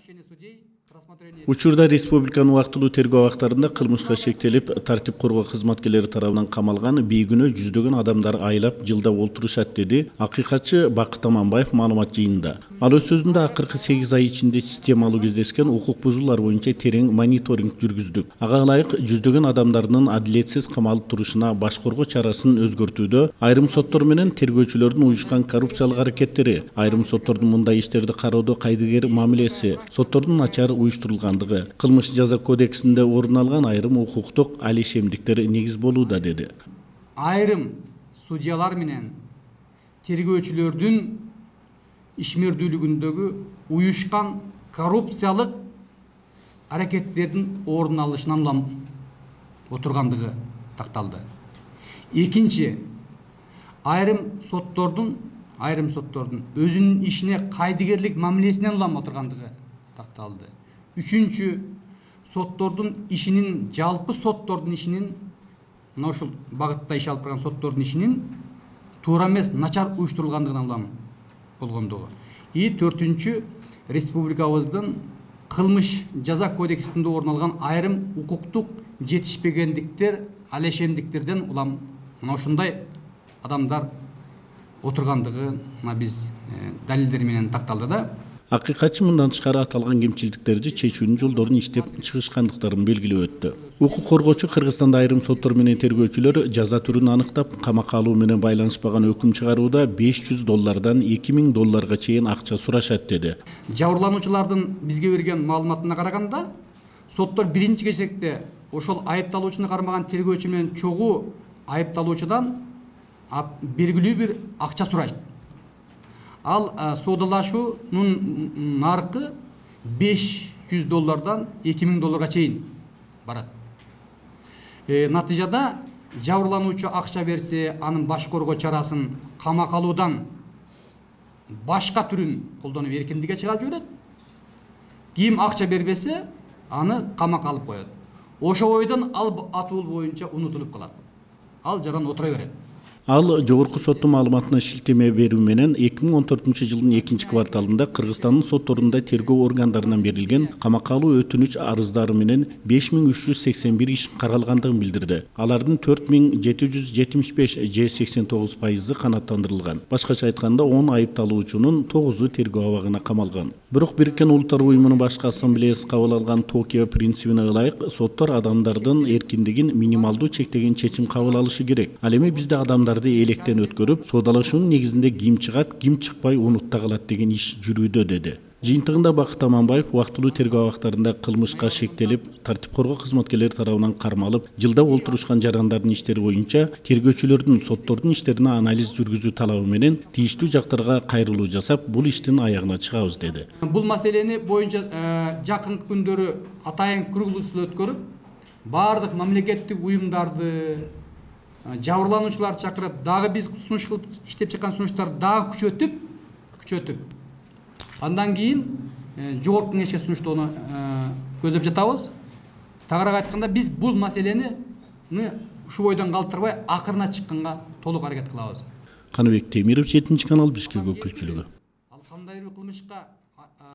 сообщение судей к рассмотрению. Учурда республиканын убактылуу тергөө абактарында кылмышка шектелип, тартип коргоо кызматкерлери тарабынан камалган бейгүнөө жүздөгөн адамдар айлап жылда олтурушат, деди акыйкатчы Бакыт Аманбаев маалымат жыйынында. Ал өз сөзүндө акыркы 8 ай ичинде системалуу кездескен укук бузуулар боюнча терең мониторинг жүргүздүк. Ага ылайык жүздөгөн адамдардын адилетсиз камалып турушуна баш коргоо чарасын өзгөртүүдө айрым соттор менен тергөөчүлөрдүн уюшкан коррупциялык аракеттери, айрым соттордун мындай иштерди кароодо кайдыгер мамилеси, соттордун начар уюштурулгандыгы, кылмыш жаза кодексинде орун алган айрым укуктук алишемдиктер негиз болууда, деди. Айрым судьялар менен тергөөчүлөрдүн ишмердүүлүгүндөгү уюшкан коррупциялык аракеттердин орун алышынан улам отургандыгы такталды. Экинчи, айрым соттордун өзүнүн ишине кайдыгерлик мамилесинен улам отургандыгы такталды. Үчүнчү, соттордун ишинин, жалпы соттордун ишинин, мына ушул багытта иш алып барган соттордун ишинин туура эмес, начар уюштурулгандыгынан улам болгондугу. И төртүнчү, республикабыздын кылмыш жаза кодексинде орун алган айрым укуктук жетишпегендиктер, алешемдиктерден улам мына ушундай адамдар отургандыгы биз далилдер менен такталды да. Акыйкатчы мындан тышкары аталган кемчилдиктерди чечүүнүн жолдорун иштеп чыгышкандыктарын белгилеп өттү. Укук коргоочу Кыргызстанда айрым соттор менен тергөөчүлөр жаза түрүн аныктап, камакка алуу менен байланышпаган өкүм чыгарууда $500 $2000 чейин акча сурашат, деди. Жабырлануучулардын бизге берген маалыматына караганда, соттор биринчи кезекте ошол айыпталуучуну кармаган тергөөчү менен чогуу айыпталуучудан белгилүү бир акча сурайт. Ал соодалашуунун наркы $500 $2000 чейин барат. Натыйжада жабырлануучу акча берсе, анын баш коргоо чарасын камакка алуудан башка түрүн колдонуп эркиндикке чыгарып жиберет. Ким акча бербесе, аны камакка алып коет. Ошо бойдон ал атуул боюнча унутулуп калат. Ал жаран отура берет. Ал жогорку соттун маалыматына шилтеме берүү менен 2014-жылдын 2-кварталында Кыргызстандын сотторунда тергөө органдарынан берилген камакка алуу өтүнүч арыздары менен 5381 иш каралгандыгын билдирди. Алардын 4775 же 89% канааттандырылган. Башкача айтканда 10 айыпталуучунун 9-у тергөө абагына камалган. Бирок Бириккен Улуттар уюмунун башкы ассамблеясы кабыл алган Токио принцибине ылайык соттор адамдардын эркиндигин минималдуу чектеген чечим кабыл алышы керек. Ал эми бизде адамдарды электен өткөрүп, соодалашуунун негизинде ким чыгат, ким чыкпай унутта калат деген иш жүрүүдө, деди. Жыйынтыгында Бакыт Аманбаев убактылуу тергөө абактарында кылмышка шектелип, тартип коргоо кызматкерлери тарабынан кармалып, жылда олтурушкан жарандардын иштери боюнча тергөөчүлөрдүн соттордун иштерине анализ жүргүзүү талабы менен тийиштүү жактарга кайрылуу жасап, бул иштин аягына чыгабыз, деди. Бул маселени боюнча жакынкы күндөрү атайын круглый стол өткөрүп, баардык мамлекеттик уюмдарды, жабырлануучуларды чакырып, дагы биз сунуш кылып иштеп чыккан сунуштарды дагы күчөтүп, андан кийин жогорку кеңешке сунуштоону көздөп жатабыз. Тагыраак айтканда, биз бул маселени ушу бойдон калтырбай акырына чыкканга толук аракет кылабыз. Каныбек Темиров, 7 канал, Бишкек өкүлчүлүгү. Ал кандай бир кылмышка